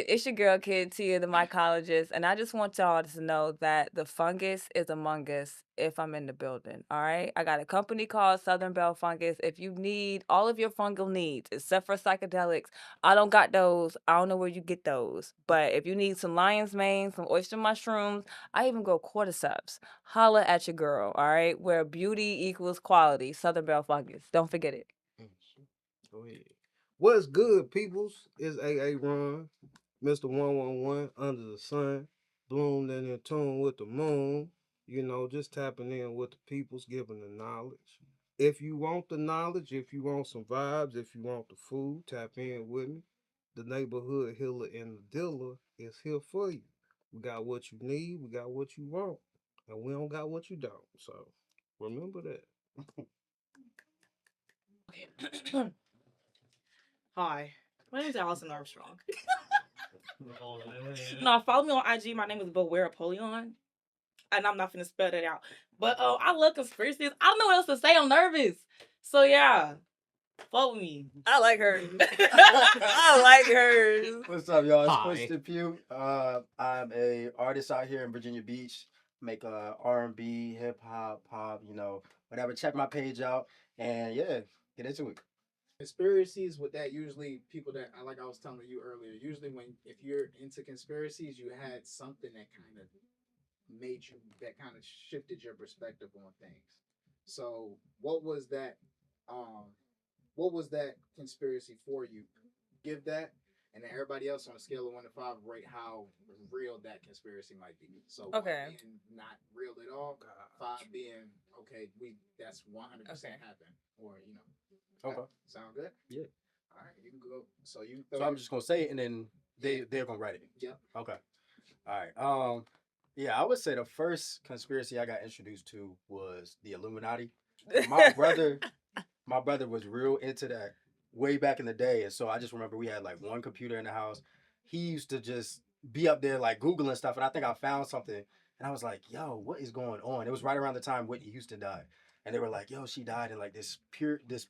It's your girl, Kid Tia, the mycologist, and I just want y'all to know that the fungus is among us if I'm in the building, all right? I got a company called Southern Bell Fungus. If you need all of your fungal needs, except for psychedelics, I don't got those. I don't know where you get those. But if you need some lion's mane, some oyster mushrooms, I even grow cordyceps. Holla at your girl, all right? Where beauty equals quality. Southern Bell Fungus. Don't forget it. Go ahead. What's good, peoples? It's A.A.RON, Mr. 111, under the sun, bloomed and in tune with the moon. You know, just tapping in with the peoples, giving the knowledge. If you want the knowledge, if you want some vibes, if you want the food, tap in with me. The neighborhood healer and the dealer is here for you. We got what you need, we got what you want, and we don't got what you don't. So remember that. Okay. Hi, my name is Allison Armstrong. No, follow me on IG. My name is Beware Apollyon. And I'm not finna spell that out. But I love conspiracies. I don't know what else to say. I'm nervous. So yeah, follow me. I like her. I like her. What's up, y'all? It's Hi. Quinston Pugh. I'm a artist out here in Virginia Beach. Make R&B, hip hop, pop, whatever. Check my page out, and yeah, get into it. Conspiracies with that, usually people that like I was telling you earlier, usually when if you're into conspiracies, you had something that kind of made you that kind of shifted your perspective on things. So um what was that conspiracy for you? Give that, and then everybody else on a scale of 1 to 5 rate how real that conspiracy might be. So Okay. 1 being not real at all, 5 being okay, we that's 100% Okay. happen, or Okay. sound good? Yeah. All right, you can go. So you. So I'm just gonna say it, and then they're gonna write it. Yep. Okay. All right. Yeah, I would say the first conspiracy I got introduced to was the Illuminati. My brother, my brother was real into that way back in the day, and so I just remember we had like one computer in the house. He used to just be up there like googling stuff, and I think I found something, and I was like, "Yo, what is going on?" It was right around the time Whitney Houston died, and they were like, "Yo, she died in like this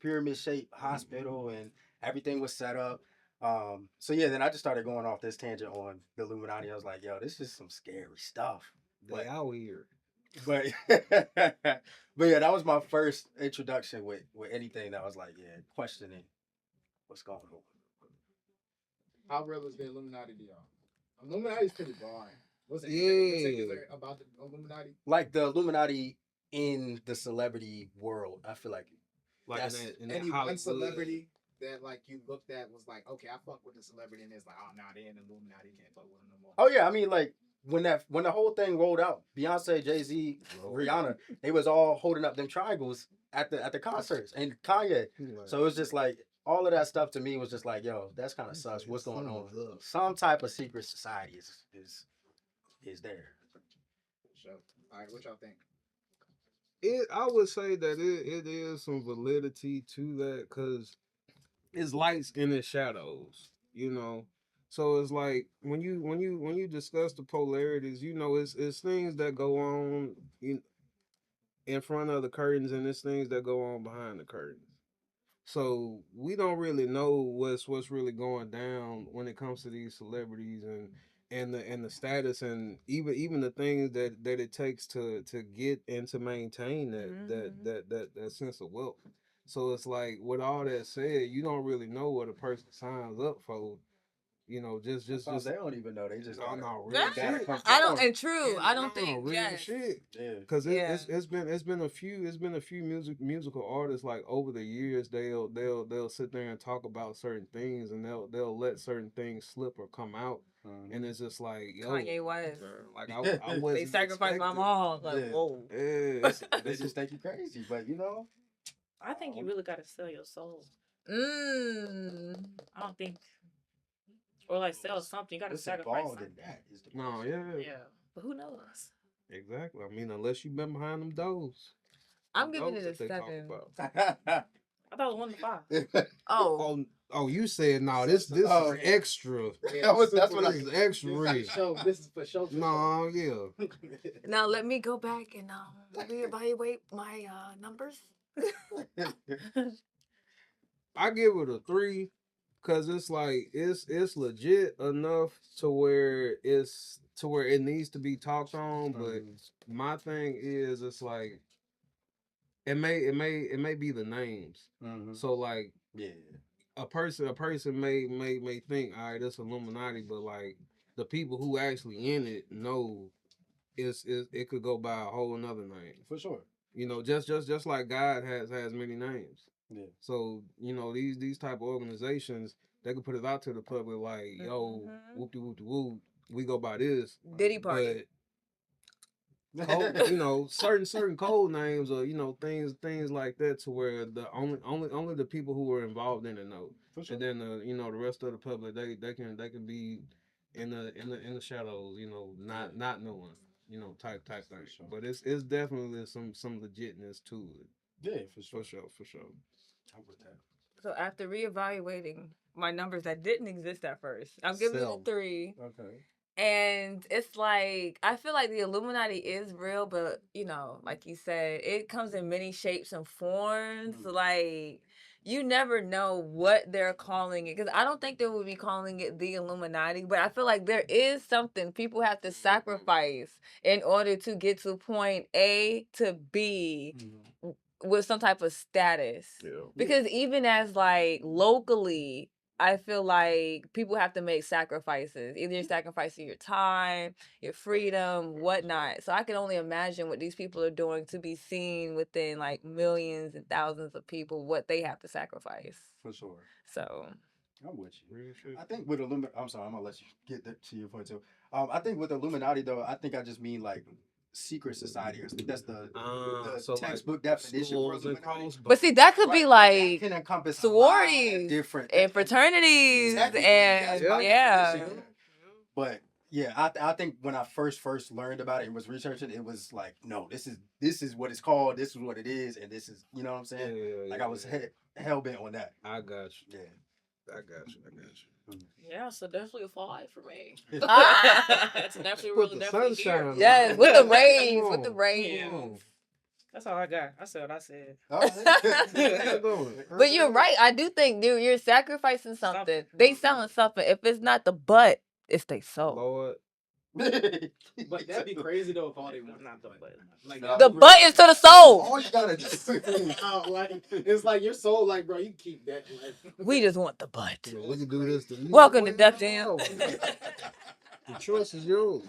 pyramid shaped hospital, and everything was set up." So yeah, then I just started going off this tangent on the Illuminati. I was like, "Yo, this is some scary stuff." They out here. But but yeah, that was my first introduction with anything that was like, yeah, questioning what's going on. How real is the Illuminati to y'all? Illuminati's pretty boring. What's it Yeah. particular about the Illuminati? Like the Illuminati in the celebrity world, I feel like Like That's- in that Any one Hollywood. celebrity that like you looked at was like, okay, I fuck with the celebrity, and it's like, oh, nah, they in the Illuminati, can't fuck with them no more. oh yeah, I mean like when the whole thing rolled out, Beyonce, Jay-Z, Rihanna, they was all holding up them triangles at the concerts, and Kanye. So it was just like all of that stuff to me was just like, yo, that's kind of sus. What's going on? Some type of secret society is there. So, all right, what y'all think? I would say that it is some validity to that because it's lights and it's shadows, you know. So it's like when you discuss the polarities, you know, it's things that go on in front of the curtains, and it's things that go on behind the curtains. So we don't really know what's really going down when it comes to these celebrities and the status, and even the things that it takes to get and to maintain that sense of wealth. So it's like, with all that said, you don't really know what a person signs up for. You know, just Sometimes they don't even know. They just no, gotta- no, Yeah. real gotta shit. come I don't, forward. and true. I don't No, think real yes. shit. Yeah. Cause Yeah. it's been a few musical artists, like, over the years, they'll sit there and talk about certain things, and they'll let certain things slip or come out, and it's just like, yo, Kanye West. like I They wasn't sacrificed my expecting- mom. Like, Yeah. whoa. Yeah, They just think you crazy, but I think you really gotta sell your soul. I don't think, or like sell something. You gotta what's sacrifice involved something. in that is the no, question. yeah, Yeah, but who knows? exactly. I mean, unless you've been behind them doors. I'm Them giving doors it a that they talk 7. about. I thought it was 1 to 5. Oh, Oh, you said no. This Oh, is extra. that's what I This is extra This rich. is show. This is for show. No, yeah. now let me go back and reevaluate my numbers. I give it a 3 Cause it's like it's legit enough to where it needs to be talked on. But my thing is, it's like it may be the names. So like Yeah. a person may think, all right, it's Illuminati, but like the people who actually in it know it could go by a whole another name. For sure. You know, just like God has many names. Yeah. So, you know, these type of organizations, they could put it out to the public like, yo, whoop de whoop de whoop, we go by this. Diddy party. But code, you know, certain code names or, you know, things like that, to where the only the people who were involved in it know. For sure. And then you know, the rest of the public, they can be in the shadows, you know, not knowing, you know, type thing. Sure. But it's definitely some legitness to it. Yeah, for sure. For sure. I'm with that. So after reevaluating my numbers that didn't exist at first, I'm giving you a 3. Okay. And it's like, I feel like the Illuminati is real, but you know, like you said, it comes in many shapes and forms. Like, you never know what they're calling it. Because I don't think they would be calling it the Illuminati, but I feel like there is something people have to sacrifice in order to get to point A to B with some type of status. Yeah. Because even as like locally, I feel like people have to make sacrifices. Either you're sacrificing your time, your freedom, whatnot. So I can only imagine what these people are doing to be seen within like millions and thousands of people, what they have to sacrifice. For sure. So I'm with you. I think with Illuminati, I'm sorry, I'm gonna let you get to your point too. I think with Illuminati though, I think I just mean like secret society. I think that's the So textbook like definition for schools and Illuminati. cross, but see, that could be That like can encompass a lot of sororities different and fraternities Technically, and that's my yeah. definition. But yeah, I think when I first learned about it and was researching, it was like, no, this is what it's called, this is what it is, and this is, you know what I'm saying? Like I was hell bent on that. I got you. Yeah. I got you. Yeah, so definitely a 5 for me. Ah! It's definitely Put really the definitely sunshine here. on. Yes, with the Come rays, on. with the rays. Yeah. That's all I got. I said what I said. All right. But you're right. I do think, dude, you're sacrificing something. They selling something. If it's not the butt, it's they soul. Lord. But that'd be crazy though if all they want Not the butt. like No. The butt is to the soul. All you gotta do. like it's like your soul, like bro, you can keep that. Like, We just want the butt. You know, we can do this. Welcome to Def Jam. The choice is yours.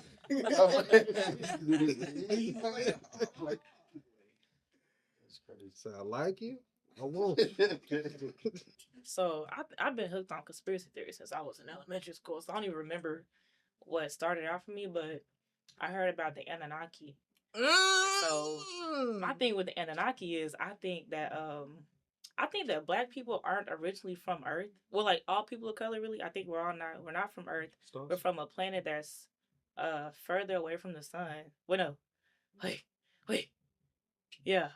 So I like you. I won't. So I've been hooked on conspiracy theories since I was in elementary school. So I don't even remember what started out for me, but I heard about the Anunnaki. So my thing with the Anunnaki is I think that black people aren't originally from Earth. Well, like all people of color, really. I think we're not from Earth. We're from a planet that's further away from the sun. Well, no, wait. Yeah.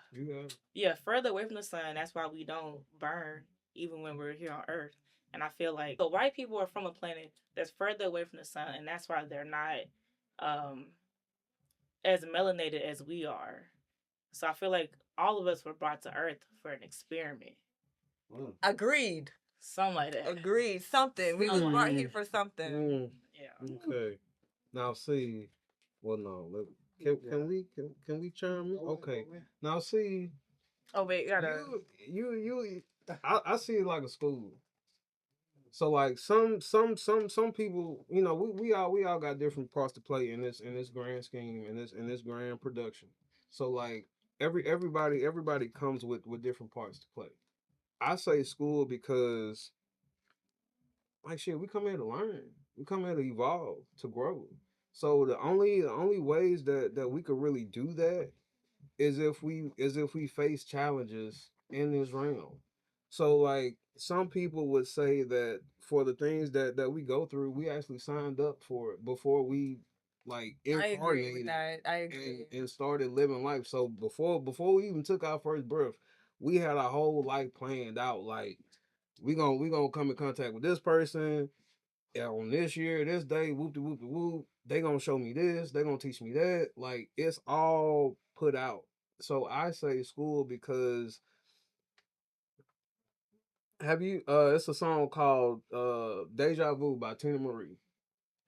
Yeah, further away from the sun. That's why we don't burn even when we're here on Earth. And I feel like the white people are from a planet that's further away from the sun, and that's why they're not as melanated as we are. So I feel like all of us were brought to Earth for an experiment. Agreed. Something like that. Agreed. Something. We was brought here for something. Yeah. Okay. Now see. Well, no. Can we chime in? Okay. Now see. Oh wait, gotta. You. I see it like a school. So like some people, you know, we all got different parts to play in this grand scheme, in this grand production. So like everybody comes with different parts to play. I say school because like shit, we come here to learn. We come here to evolve, to grow. So the only ways that we could really do that is if we face challenges in this realm. So like some people would say that for the things that we go through, we actually signed up for it before we like I agree with incarnated that. I agree. and started living life. So before we even took our first breath, we had our whole life planned out. Like we gonna come in contact with this person on this year, this day, whoop de whoop de whoop. They gonna show me this. They gonna teach me that. Like it's all put out. So I say school because Have you? It's a song called "Deja Vu" by Tina Marie,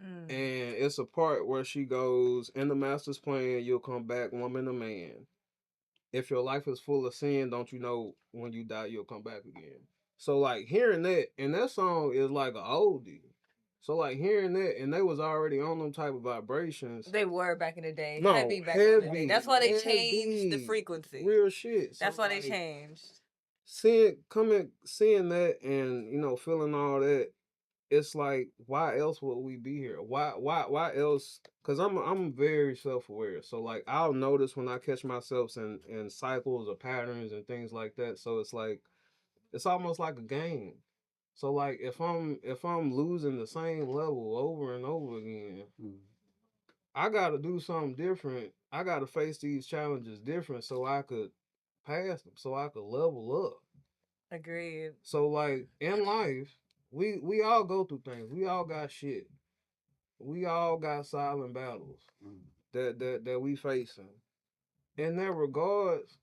Mm. and it's a part where she goes, "In the Master's plan, you'll come back, woman, a man. If your life is full of sin, don't you know when you die you'll come back again?" So like hearing that, and that song is like a oldie. So like hearing that, and they was already on them type of vibrations. They were back in the day, No, heavy back in the day. heavy, That's why they changed the heavy, frequency. real shit. So That's why they like changed. seeing that, and feeling all that, it's like, why else would we be here? Why else? Because I'm very self aware. So like I'll notice when I catch myself in cycles or patterns and things like that. So it's like it's almost like a game. So like if I'm losing the same level over and over again, I gotta do something different. I gotta face these challenges different so I could pass them, so I could level up. Agreed. So like in life, we all go through things. We all got shit. We all got silent battles that we facing. In that regards,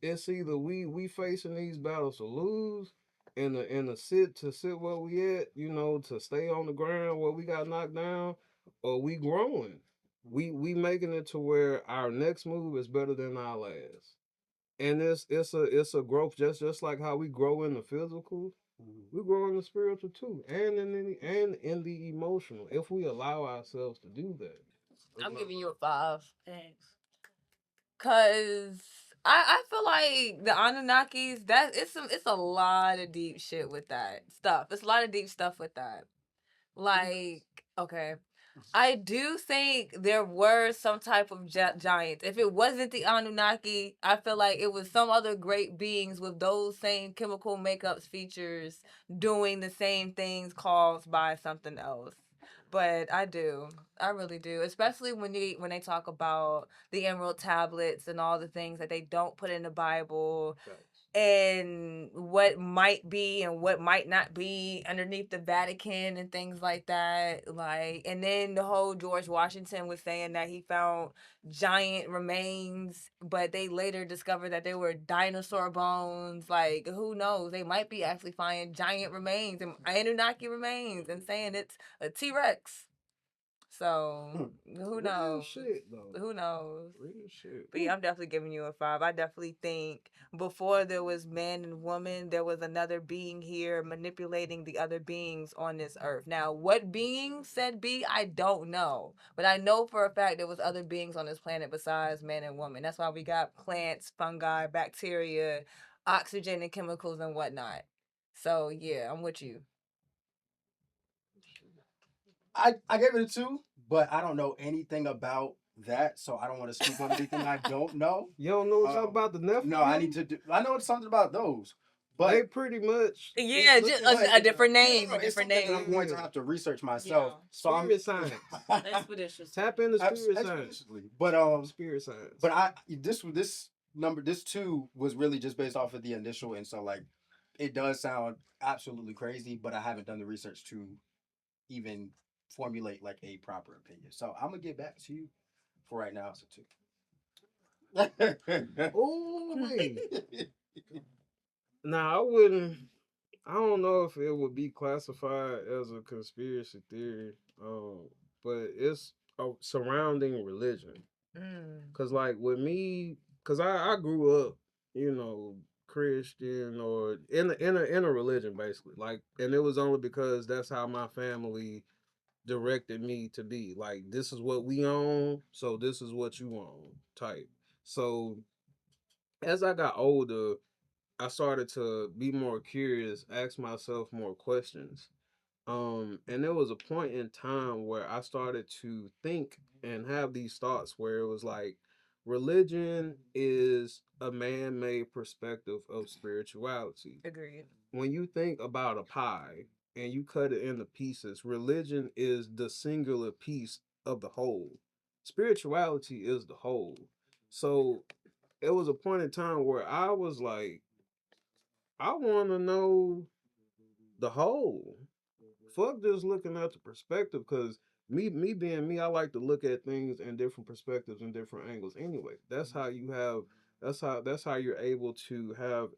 it's either we facing these battles to lose and to sit where we at, to stay on the ground where we got knocked down, or we growing. We making it to where our next move is better than our last. And it's a growth, just like how we grow in the physical, we grow in the spiritual too, and in the emotional, if we allow ourselves to do that. I'm giving you a 5. Thanks. Cause I feel like the Anunnakis, that it's a lot of deep shit with that stuff. It's a lot of deep stuff with that. Like, okay, I do think there were some type of giants. If it wasn't the Anunnaki, I feel like it was some other great beings with those same chemical makeups features doing the same things caused by something else. But I really do, especially when they talk about the emerald tablets and all the things that they don't put in the Bible and what might be and what might not be underneath the Vatican and things like that. Like, and then the whole George Washington was saying that he found giant remains, but they later discovered that they were dinosaur bones. Like, who knows? They might be actually finding giant remains and Anunnaki remains and saying it's a T Rex. So who Real knows? shit though. Who knows? Real shit. But yeah, I'm definitely giving you a 5. I definitely think before there was man and woman, there was another being here manipulating the other beings on this earth. Now, what being said be, I don't know. But I know for a fact there was other beings on this planet besides man and woman. That's why we got plants, fungi, bacteria, oxygen and chemicals and whatnot. So yeah, I'm with you. I gave it a 2, but I don't know anything about that, so I don't want to speak on anything I don't know. You don't know what's about the Nephilim? No, I need to do. I know something about those, but They pretty much Yeah, just a different name, no, a it's different something that I'm name. going to have to research myself. Yeah. So I'm spirit science. Expeditious. Tap into spirit science. expeditiously. But Spirit science. but this 2 was really just based off of the initial, and so like it does sound absolutely crazy, but I haven't done the research to even formulate like a proper opinion. So I'm gonna get back to you. For right now, it's a 2. Oh wait. Now I wouldn't. I don't know if it would be classified as a conspiracy theory, but it's surrounding religion. Mm. Cause like with me, cause I grew up, Christian or in a religion basically. Like, and it was only because that's how my family directed me to be. Like, this is what we own, so this is what you own type. So as I got older, I started to be more curious, ask myself more questions. And there was a point in time where I started to think and have these thoughts where it was like, religion is a man made perspective of spirituality. Agreed. When you think about a pie and you cut it into pieces, religion is the singular piece of the whole. Spirituality is the whole. So it was a point in time where I was like, I want to know the whole. Fuck just looking at the perspective, because me being me, I like to look at things in different perspectives and different angles. Anyway, that's how you're able to have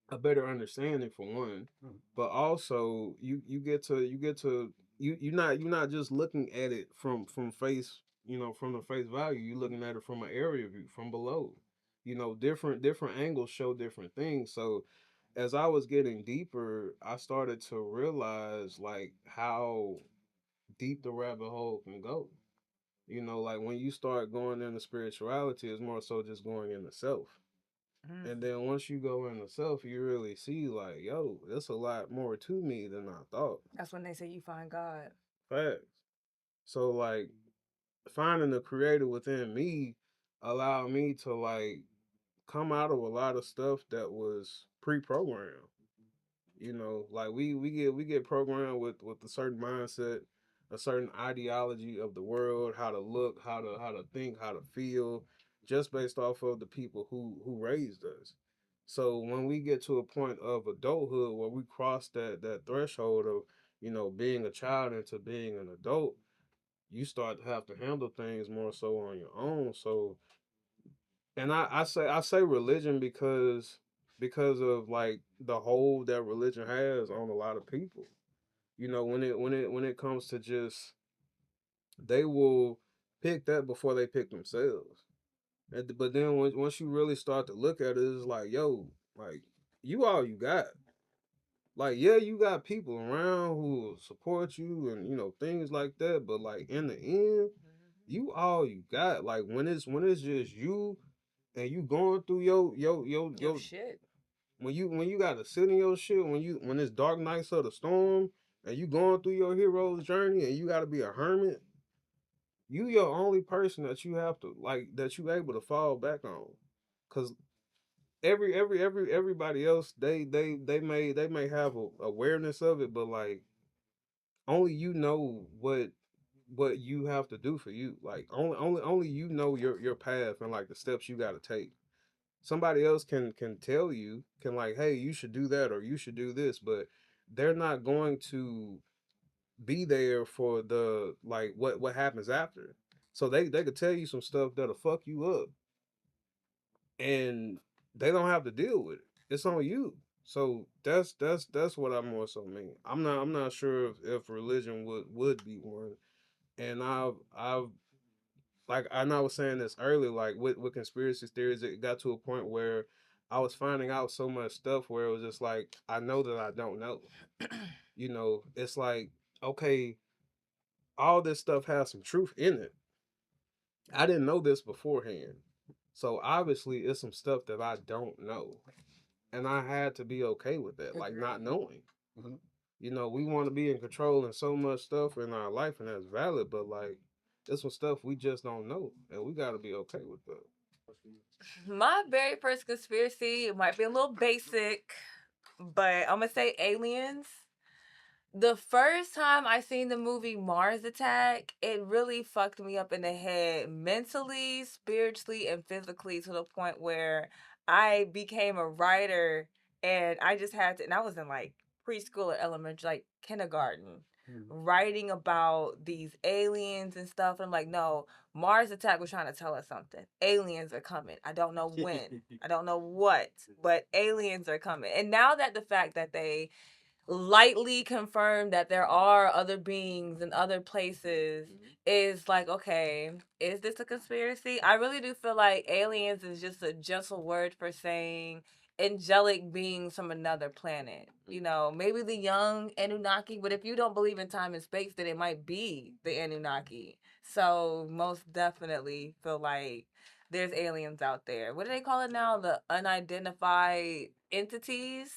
a better understanding for one, but also you're not just looking at it from face, from the face value. You're looking at it from an area view, from below. Different angles show different things. So as I was getting deeper, I started to realize like how deep the rabbit hole can go. Like when you start going into spirituality, it's more so just going into self. Mm. And then once you go into self, you really see like, yo, there's a lot more to me than I thought. That's when they say you find God. Facts. So like finding the creator within me allowed me to like come out of a lot of stuff that was pre-programmed. Like we get programmed with a certain mindset, a certain ideology of the world, how to look, how to think, how to feel, just based off of the people who raised us. So when we get to a point of adulthood where we cross that threshold of being a child into being an adult, you start to have to handle things more so on your own. So, and I say religion because of like the hold that religion has on a lot of people. When it comes to just they will pick that before they pick themselves. But then once you really start to look at it, it's like, yo, like you all you got. Like, yeah, you got people around who will support you and things like that. But like in the end, you all you got. Like when it's just you and you going through Your shit. when you got to sit in your shit, when it's dark nights of the storm and you going through your hero's journey and you got to be a hermit, you your only person that you have to like that you able to fall back on, cause everybody else they may have a awareness of it, but like only you know what you have to do for you. Like only you know your path and like the steps you got to take. Somebody else can tell you, can like, hey, you should do that or you should do this, but they're not going to be there for the like what happens after. So they could tell you some stuff that'll fuck you up, and they don't have to deal with it. It's on you. So that's what I more so mean. I'm not sure if religion would be one. And I've like I know I was saying this earlier, like with conspiracy theories, it got to a point where I was finding out so much stuff where it was just like I know that I don't know. It's like, okay, all this stuff has some truth in it. I didn't know this beforehand. So obviously it's some stuff that I don't know. And I had to be okay with that, like not knowing. Mhm. We want to be in control and so much stuff in our life, and that's valid, but like there's some stuff we just don't know, and we got to be okay with that. My very first conspiracy, it might be a little basic, but I'm gonna say aliens. The first time I seen the movie Mars Attack, it really fucked me up in the head mentally, spiritually, and physically to the point where I became a writer and I just had to, and I was in like preschool or elementary, like kindergarten, writing about these aliens and stuff. I'm like, no, Mars Attack was trying to tell us something. Aliens are coming. I don't know when, I don't know what, but aliens are coming. And now that the fact that they lightly confirmed that there are other beings in other places is like, okay, is this a conspiracy? I really do feel like aliens is just a gentle word for saying angelic beings from another planet. Maybe the young Anunnaki, but if you don't believe in time and space, then it might be the Anunnaki. So most definitely feel like there's aliens out there. What do they call it now? The unidentified entities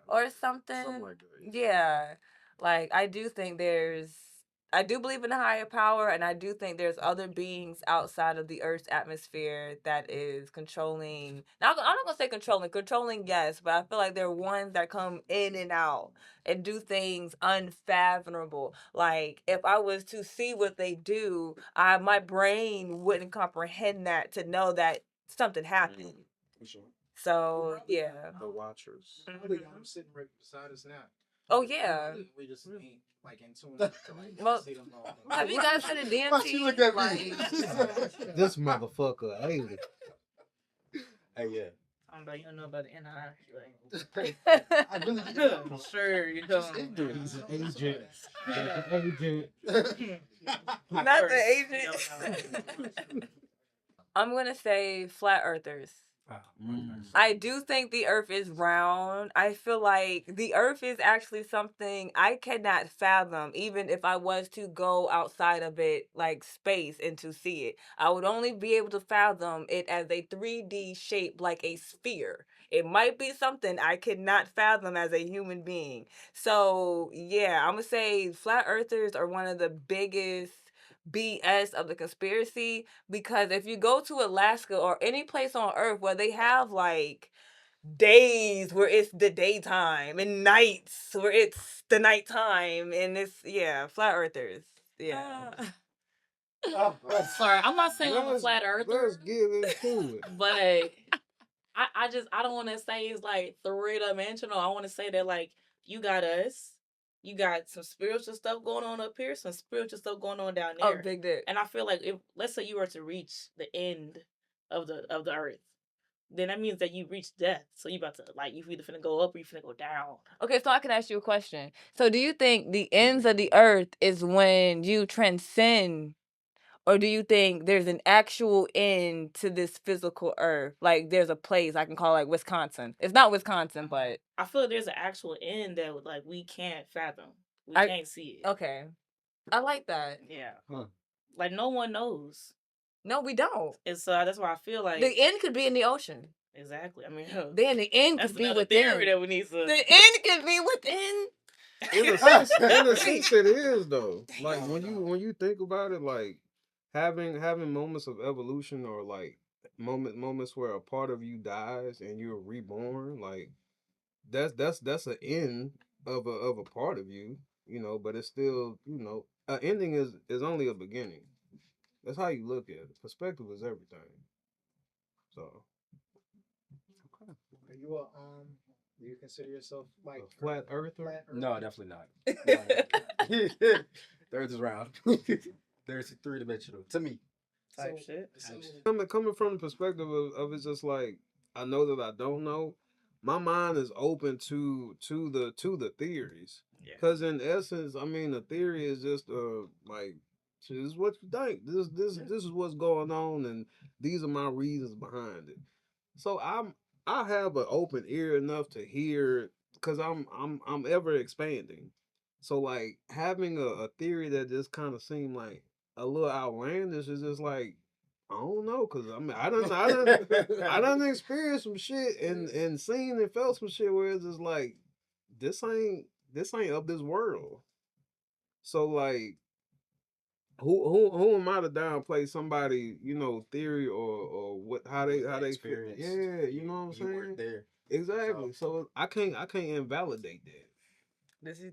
or something. Something like that. Yeah. Like I do believe in a higher power, and I do think there's other beings outside of the Earth's atmosphere that is controlling. Now, I'm not gonna say controlling, yes, but I feel like there are ones that come in and out and do things unfathomable. Like if I was to see what they do, my brain wouldn't comprehend that to know that something happened. For sure. So yeah. The Watchers. Probably got them sitting right beside us now. Oh yeah. We just ain't like in tune to like Well, see them all. have you guys seen a Why she look at DMT? me? This motherfucker, alien. Hey, yeah. I'm like, you don't know about the Anunnaki. I really Like, sure, you don't. He's an agent. Agent. Not the You agent. I'm gonna say flat earthers. Mm. I do think the earth is round. I feel like the earth is actually something I cannot fathom, even if I was to go outside of it, like space, and to see it. I would only be able to fathom it as a 3D shape, like a sphere. It might be something I could not fathom as a human being. So, yeah, I'm gonna say flat earthers are one of the biggest BS of the conspiracy, because if you go to Alaska or any place on earth where they have like days where it's the daytime and nights where it's the nighttime, and it's, yeah, flat earthers. Yeah. Sorry, I'm not saying I'm a Let's- flat earther, Let's get into it. but I don't want to say it's like three dimensional. I want to say that like you got us, you got some spiritual stuff going on up here, some spiritual stuff going on down Oh, there. big dick. And I feel like if let's say you were to reach the end of the earth, then that means that you reached death. So you about to like you either finna go up or you finna go down. Okay, so I can ask you a question. So do you think the ends of the earth is when you transcend, or do you think there's an actual end to this physical earth? Like there's a place I can call like Wisconsin. It's not Wisconsin, but I feel like there's an actual end that like we can't fathom. We I- can't see it. okay. I like that. Yeah. Huh. Like no one knows. No, we don't. And so that's why I feel like The end could be in the ocean. exactly. I mean, Then the end that's could be another within. theory that we need to. The end could be within. In a sense, it is though. Like when you think about it, like having moments of evolution, or like moments where a part of you dies and you're reborn, like that's an end of a part of you, you know. But it's still, you know, an ending is only a beginning. That's how you look at it. Perspective is everything. So Are you a do you consider yourself like a flat earther? flat earther? No, definitely not. The earth is round. There's three dimensional to me. Type shit. Coming from the perspective of it's just like, I know that I don't know. My mind is open to the theories, Yeah. because in essence, I mean, the theory is just like, this is what you think. This is what's going on, and these are my reasons behind it. So I have an open ear enough to hear, because I'm ever expanding. So like having a theory that just kind of seemed like a little outlandish is just like, I don't know, cause I mean I done experienced some shit and seen and felt some shit where it's just like, this ain't of this world. So like, who am I to downplay somebody, you know, theory or what, how they Experience. yeah, you know what I'm You saying? weren't there. Exactly. So I can't invalidate that.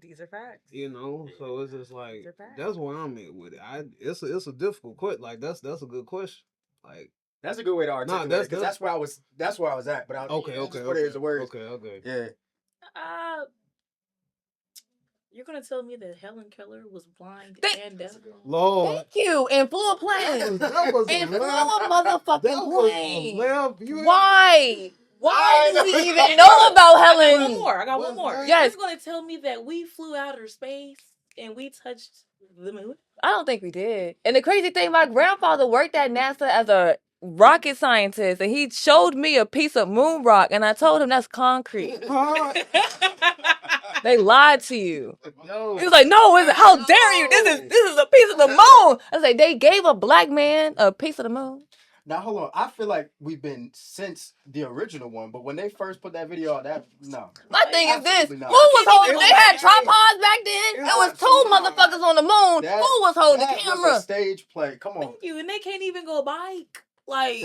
These are facts. You know, so it's just like, They're facts. that's where I'm at with it. It's a difficult question. Like that's a good question. Like, That's a good way to articulate it, because that's where I was at. But I okay, just put it as a word. okay. Yeah. You're gonna tell me that Helen Keller was blind and deaf? Lord, Thank you. And full of plans. that was And a full left. of motherfucking That was a plans. left. You Why? Why do we even know about I got Helen? one more. I got one What's more. that? Yes. You're gonna tell me that we flew outer space and we touched the moon? I don't think we did. And the crazy thing, my grandfather worked at NASA as a rocket scientist, and he showed me a piece of moon rock, and I told him that's concrete. They lied to you. Yo, He was like, "No, is it? How dare you? This is a piece of the moon." I was like, "They gave a black man a piece of the moon." Now hold on. I feel like we've been since the original one, but when they first put that video out, no. My thing is this: Absolutely who not. was holding? They had tripods back then. There was two motherfuckers on the moon. That- Who was holding the That was camera? a stage play. Come on. Thank you. And they can't even go bike. Like,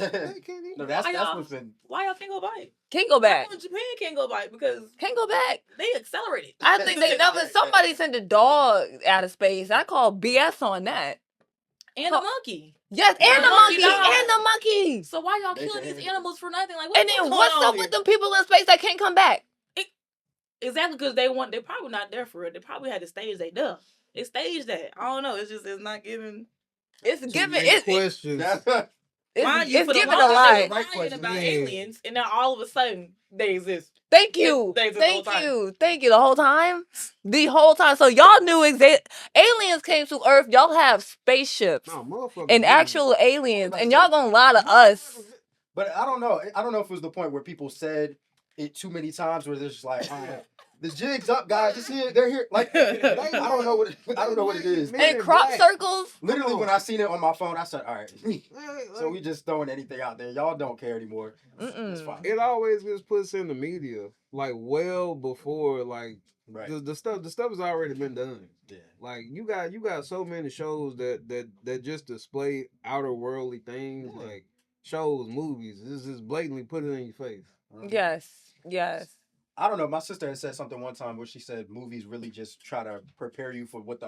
No, that's Why y'all- what's been. why y'all can't go bike? Can't go back. How come Japan can't go bike? Because Can't go back. they accelerated. I think they never. Somebody sent a dog out of space. I call BS on that. And a monkey. Yes, and the monkey monkey, died. and the monkey. So why y'all They killing can- these animals for nothing? Like, And then what's up with them people in space that can't come back? Exactly, because they're probably not there for it. They probably had to stage they death. It staged that. I don't know. It's not giving. It's too giving. many questions. It's Mind you, it's for the giving a longest lot. they were Right lying question. about Yeah. aliens, and now all of a sudden they exist. Thank you. They exist the whole Thank time. you. Thank you. The whole time? The whole time. So y'all knew aliens came to Earth. Y'all have spaceships No, motherfuckers. and do. actual aliens. Like And I y'all said, gonna lie to us. But I don't know. I don't know if it was the point where people said it too many times, where they're just like, all right, the jig's up, guys. It's here. They're here. Like, I don't know what it is. Men And in crop black. circles. Literally, when I seen it on my phone, I said, all right. So Like, we just throwing anything out there. Y'all don't care anymore. It's Mm-mm. fine. it always gets put in the media like well before like Right. the stuff has already been done. Yeah. Like you got so many shows that just display outer worldly things Yeah. like shows, movies. This is blatantly put it in your face. Yes. Yes. I don't know. My sister had said something one time where she said movies really just try to prepare you for what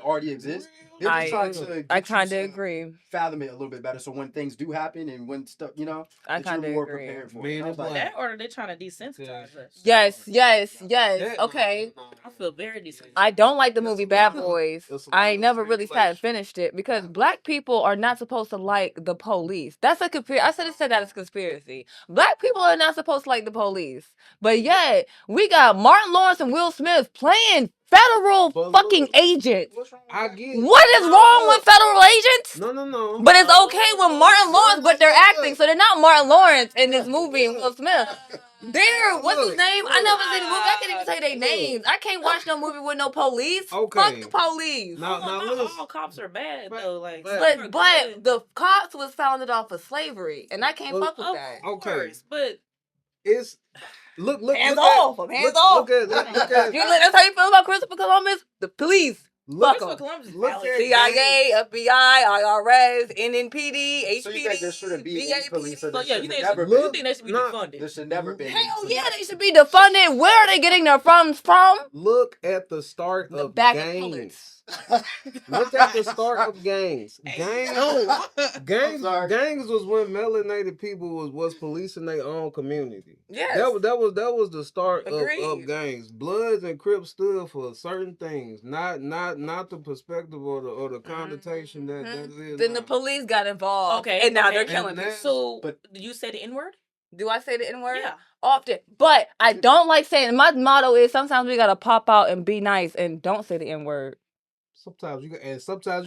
already exists. They're just trying to I get you kind of to agree. fathom it a little bit better. So when things do happen and when stuff, I that you're kind of more agree. prepared for. Man it. I in was like, black. That or they're trying to desensitize us. Yes. Yes. Yes. That- Okay. I feel very desensitized. I don't like the It's movie a Bad lot of- Boys. it's a lot I of never really sat and speculation. finished it because black people are not supposed to like the police. That's a I should have said that as a conspiracy. Black people are not supposed to like the police. But yet, we got Martin Lawrence and Will Smith playing federal But fucking look, agents. What's wrong with I that? get What is wrong with federal agents? no. But it's okay with Martin Lawrence, but they're acting, so they're not Martin Lawrence in this movie and Will Smith. They're what's his Look, name? I look. never seen the movie. I can't even say their Look. names. I can't watch no movie with no police. Fuck Okay. the police. Now Not listen. all cops are bad But- though. Like, but- some are But good. the cops was founded off of slavery, and I can't Well, fuck with Of that. Okay. course, but It's look Hands look off! at, Hands look, off! Look at That's how you feel about Christopher Columbus? The police. look, Christopher Columbus is look valid. at CIA, FBI, IRS, NNPD, so you think there HPD, shouldn't be any police? VAPD. So yeah, you think, Look, you think they should be nah. defunded? There should never be. Hell yeah, they should be defunded. Where are they getting their funds from? Look at the start The of bag of gangs. pullets. Look at the start of gangs. Gangs I'm sorry. gangs was when melanated people was policing their own community. Yes. That was the start of Agreed. gangs. Bloods and Crips stood for certain things, not the perspective or the connotation that it is. Then the now. police got involved. Okay, And now okay. they're killing And people. that- So, But- did you say the N word? Do I say the N word? Yeah. Often. But I don't like saying my motto is sometimes we gotta pop out and be nice and don't say the N word. sometimes you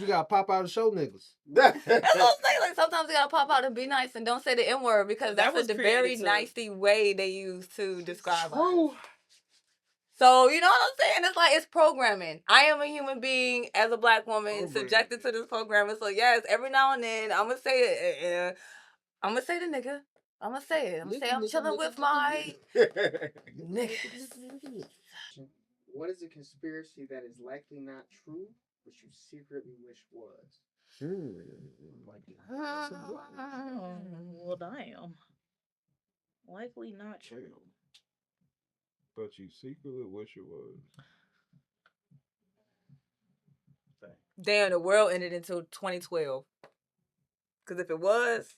gotta pop out and show niggas. That's what I'm saying. Like sometimes we gotta pop out and be nice and don't say the N word because That that's was the very created to- nicey way they use to describe us. True. So you know what I'm saying? It's like it's programming. I am a human being as a black woman Programming. subjected to this programming. So yes, every now and then I'm gonna say it. I'm gonna say the nigga. I'm gonna say it. I'm gonna say I'm chilling with my niggas. What is a conspiracy that is likely not true, but you secretly wish was? Well, damn. Likely not true. But you secretly wish it was. Damn, the world ended until 2012. Because if it was,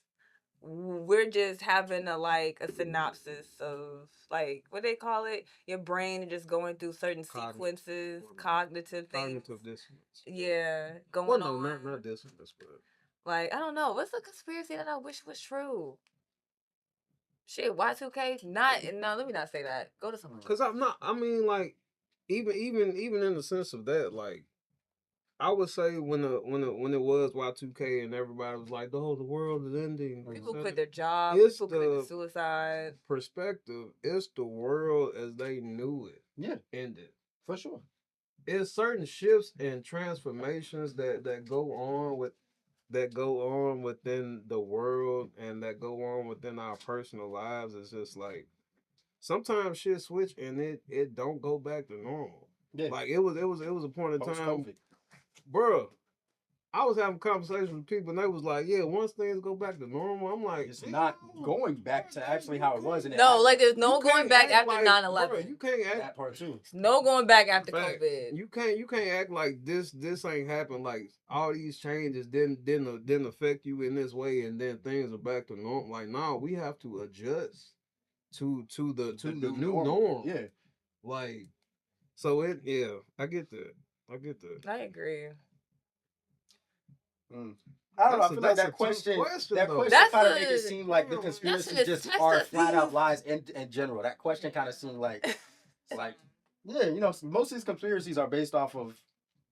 we're just having a synopsis of what they call it. Your brain is just going through certain sequences, cognitive things. Cognitive dissonance. Yeah, going Well, no, on. not dissonance, but Like I don't know. What's a conspiracy that I wish was true? Shit, Y2K? No, let me not say that. Go to someone. because I'm not. I mean, like even in the sense of that, like I would say when it was Y2K and everybody was like, "Oh, the world is ending." People etc. quit their jobs. It's People committed the- suicide. Perspective. It's the world as they knew it Yeah, ended. for sure. It's certain shifts and transformations that go on within the world and that go on within our personal lives. It's just like sometimes shit switch and it don't go back to normal. Yeah. Like it was a point in time, Post-COVID. bro. I was having conversations with people and they was like, "Yeah, once things go back to normal," I'm like, It's not going back to actually how it was. And No, like there's no you can't going back act after like- 9/11. bro, you can't act. that part too. No going back after Fact, COVID. you can't act like this ain't happened. Like all these changes didn't affect you in this way, and then things are back to normal. Like no, we have to adjust to the new norm. Yeah. Like so I get that. I agree. I don't know. I feel like That's a that tough question, question, that though. question That's kind of make it a seem like the Damn, man. conspiracies just that's are a flat out thief. lies in general. That question kind of seemed like, yeah, you know, most of these conspiracies are based off of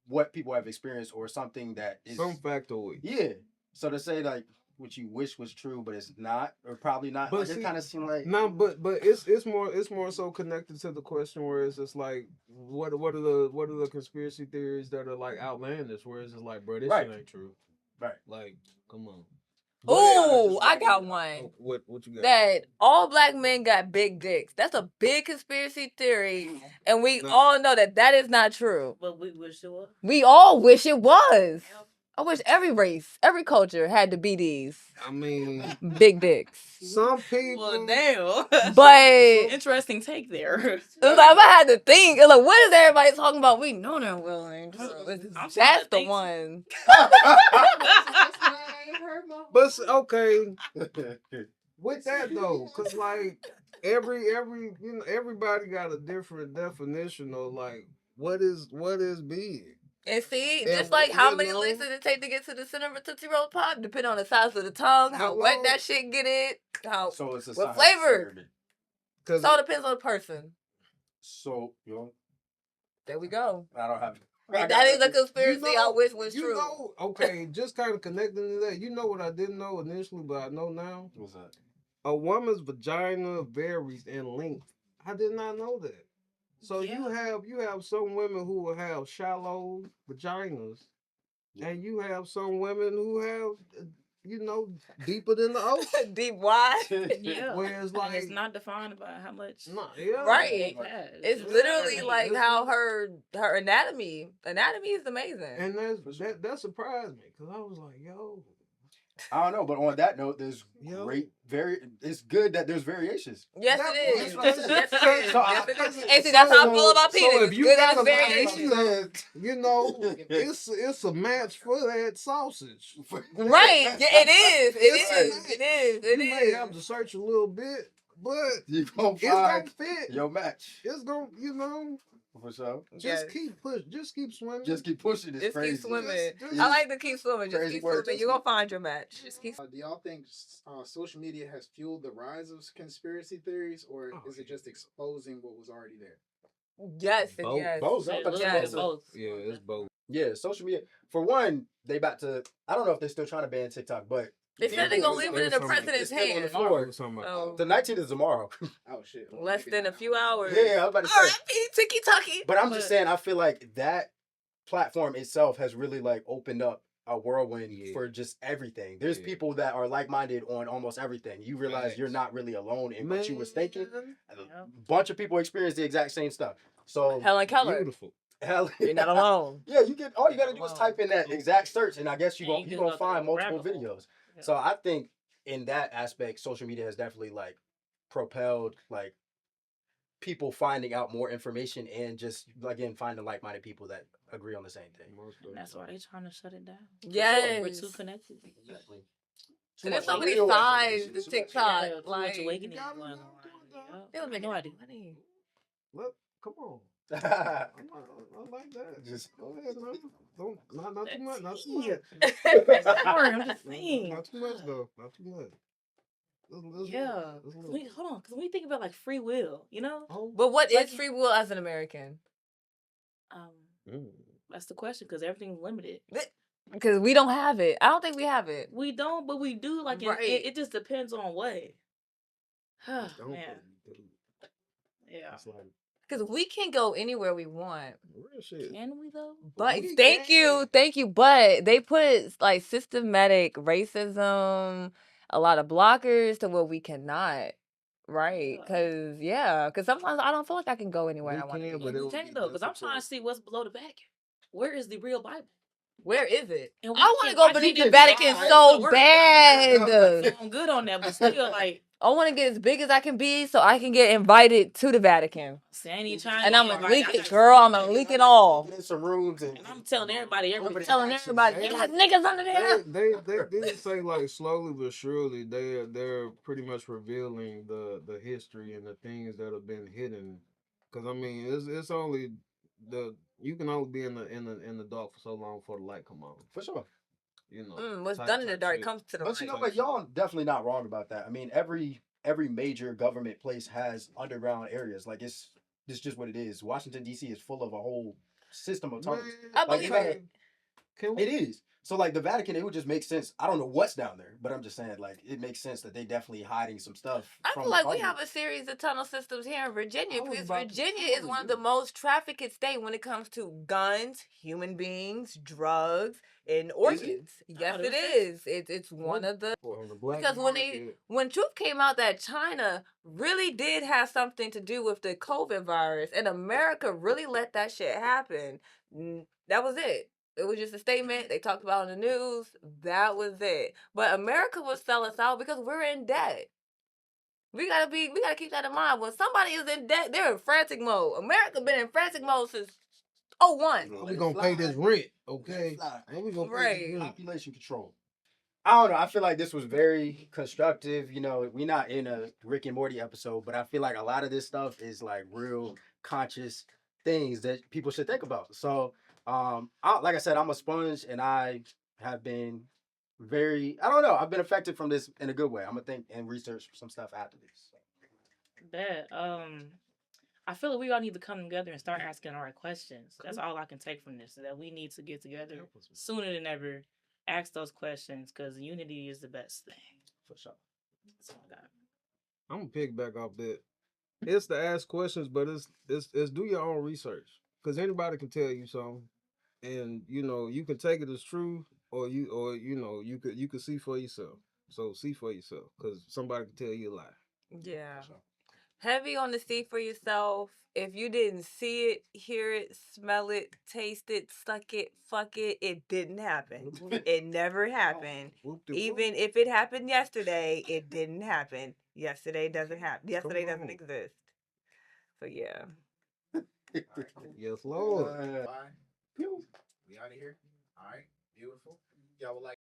what people have experienced or something that is, Some factoid. yeah. So to say like what you wish was true, but it's not, or probably not, But like it see, kind of seemed like, no, but it's more so connected to the question where it's just like what are the conspiracy theories that are like outlandish, where it's just like, bro, this right, shit ain't true. right. Like, come on. But Ooh, I got one. Oh, what you got? That all black men got big dicks. That's a big conspiracy theory, and we No. all know that that is not true. But we wish it was. We all wish it was. I wish every race, every culture had to be these I mean, big dicks. some people. Well, damn. But Interesting take there. it's like, if I had to think, it's like, what is everybody talking about? We know they're willing. I'm trying That's to the think. one. But okay, with that though, cause like every you know everybody got a different definition of like what is big. And see, And just like how you many know- licks does it take to get to the center of a Tootsie Roll Pop, depending on the size of the tongue, how You wet know? that shit get it, how So it's a what sign flavor. of Cause It all depends on the person. So you know, There we go. I don't have. And that is a conspiracy I wish was you true. know, okay, just kind of connecting to that. You know what I didn't know initially, but I know now. What's that? A woman's vagina varies in length. I did not know that. So Yeah. you have some women who will have shallow vaginas, and you have some women who have you know deeper than the ocean. Deep wide. Yeah. Whereas And like it's not defined by how much. nah, yeah, Right. they have. It's just literally how like many- how her anatomy. Anatomy is amazing. and that surprised me because I was like, yo, I don't know, but on that note, there's Yo. great it's good that there's variations. Yes, That- it that's is. what I'm saying. Yes, it is. So Yes, it I- is. And see, that's how I feel about so penis. if It's you good got as a variation. vagina, you know, it's a match for that sausage. Right. Yeah, it is. It It's a is. match. It is. It You may have is. to search a little bit, but You gonna it's gonna find fit. your match. It's gonna, you know, For sure. Yes. just keep swimming. Just keep pushing this Just crazy. keep swimming. Just- I like to keep swimming. Just Crazy keep word. swimming. You're going to find your match. Just keep Do y'all think social media has fueled the rise of conspiracy theories, or Oh, is it just exposing what was already there? Yes, and Both. yes. Both. Shit, But look yeah, at it's both. Yeah, it's both. Yeah, social media. For one, they about to. I don't know if they're still trying to ban TikTok, but They said they're going to They leave it in the was president's still on the hands. floor. So, the 19th is tomorrow. Oh shit! less than a few hours. Yeah, I was about to say. R.I.P. Tiki Tucky. But I'm just saying, I feel like that platform itself has really like opened up a whirlwind for just everything. There's people that are like-minded on almost everything. You realize Facts. you're not really alone in what you was thinking. A Yeah. bunch of people experience the exact same stuff. So Helen Keller. Beautiful. hell, You're not alone. Yeah, you get all you gotta do is Wow. type in that exact search, and I guess And you you can gonna go find through a multiple rabbit hole. videos. Yeah. So I think in that aspect, social media has definitely like propelled like people finding out more information and just again finding like-minded people that agree on the same thing. And that's why they're trying to shut it down. Yes. We're too connected. Exactly. And there's so much many real sides information, to too much- TikTok. Yeah, too much Like, awakening you gotta going know, on. they don't make No any idea. money. Look, come on. I like that. Just- go ahead, man. Don't not too much. Not too much. Sorry, I'm just saying. Not too much though. Not too much. Let's Yeah. little. Hold on, because when we think about like free will, you know, Oh. But what Like- is free will as an American? Mm. that's the question because everything's limited. Because we don't have it. I don't think we have it. We don't, but we do. Like Right. it just depends on what. Oh, Don't man, put it, yeah. it's like Because we can go anywhere we want. real shit. Can we though? But We thank can. you. But they put like systematic racism, a lot of blockers to where we cannot. Right? Because sometimes I don't feel like I can go anywhere We I want to can, be. but it You would can't be though, because I'm trying to difficult. see what's below the vacuum. Where is the real Bible? Where is it? And I want to go why beneath can't the it Vatican be- so Work. bad. I'm good on that, but still, like, I want to get as big as I can be so I can get invited to the Vatican. Sandy trying And to I'm get gonna leak invited. it, girl. I'm gonna leak it all. In some rooms and And I'm telling everybody, everybody. Telling everybody, they got niggas under there. They did say like slowly but surely they're pretty much revealing the history and the things that have been hidden. Because I mean it's only you can only be in the dark for so long before the light come on. for sure. What's type done in the dark shit. comes to the But you light. know what? Y'all definitely not wrong about that. I mean, every major government place has underground areas. Like it's just what it is. Washington D.C. is full of a whole system of Man, tunnels. I Like believe even it. can it we? is. So like the Vatican, it would just make sense. I don't know what's down there, but I'm just saying like it makes sense that they definitely hiding some stuff I from feel the like we public. have a series of tunnel systems here in Virginia I was because about to Virginia say, is one of the most trafficked states when it comes to guns, human beings, drugs, and Is it? organs. Yes, Oh, it this is. It's one of the On the black because market. when truth came out that China really did have something to do with the COVID virus, and America really let that shit happen. That was it. It was just a statement they talked about on the news. That was it. But America will sell us out because we're in debt. We gotta keep that in mind. When somebody is in debt, they're in frantic mode. America been in frantic mode since '01. How we gonna pay this rent? Okay. How we gonna pay this Right. rent? Population control. I don't know. I feel like this was very constructive. You know, we're not in a Rick and Morty episode, but I feel like a lot of this stuff is like real conscious things that people should think about. So, like I said, I'm a sponge, and I have been very. I don't know. I've been affected from this in a good way. I'm gonna think and research some stuff after this. Bet. I feel like we all need to come together and start asking the right questions. That's all I can take from this. Is that we need to get together sooner than ever, ask those questions, because unity is the best thing. For sure. That's all I got. I'm gonna pick back off that. It's to ask questions, but it's do your own research. Cause anybody can tell you something. And you can take it as true, or you could see for yourself. So see for yourself, because somebody can tell you a lie. Yeah. Heavy on the see for yourself. If you didn't see it, hear it, smell it, taste it, suck it, fuck it, it didn't happen. It never happened. Even if it happened yesterday, it didn't happen. Yesterday doesn't happen. Yesterday doesn't exist. So yeah. Yes, Lord. Bye. We out of here. All right. Beautiful. Y'all would like